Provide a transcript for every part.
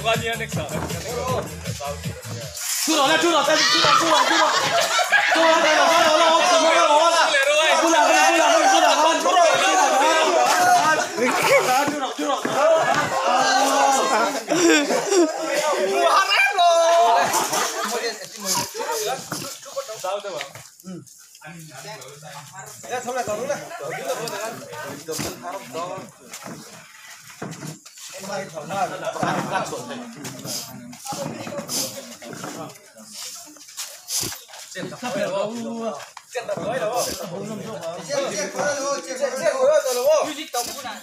Bukannya nek sak. Curah. Ya, thôi là còn nữa. Em bay khỏi nơi cắt xuống này. Chết tập mới đâu? Chết tập mới đâu? Chết rồi đâu? Music tập cũng nào.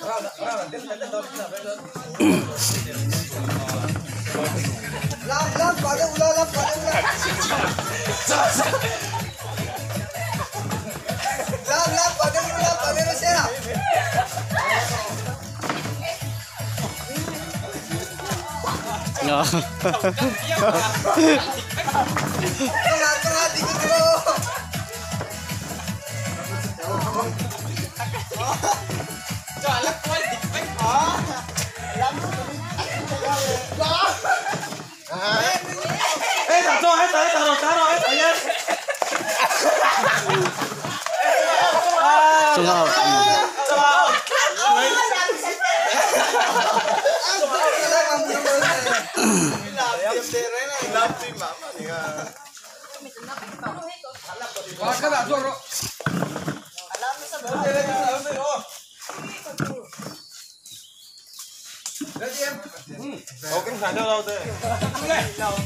Lắm vào đây. Lap pada nó xe nào. Tengah dikit dulu. Jalan kuat dikit. Taruh ya. Oke, nggak ada laut deh. Curah.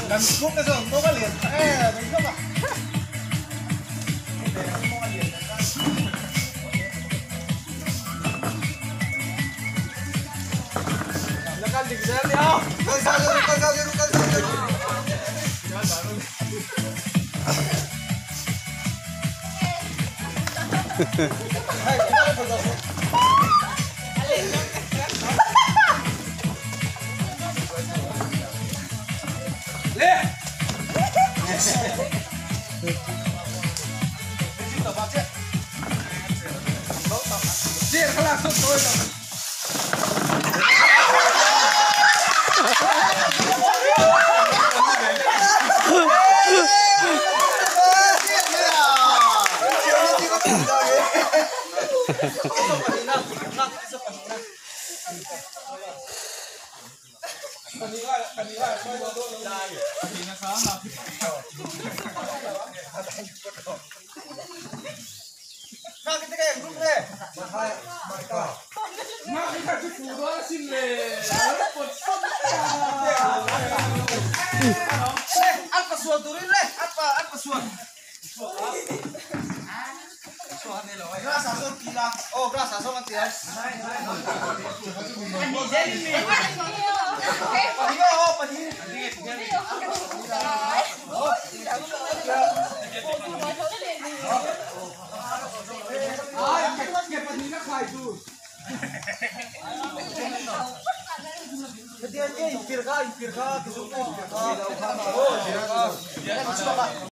Dan kung kasi mo kalit may ka ba? Lakal di sana dia. Kalsado. Dia kalah tuh. Nah, kita kayak grup deh. Nah, kita sudah sini. Apa suaturin deh? Apa suat? Grasa son kila. Oh, grasa son antias. Impir ka,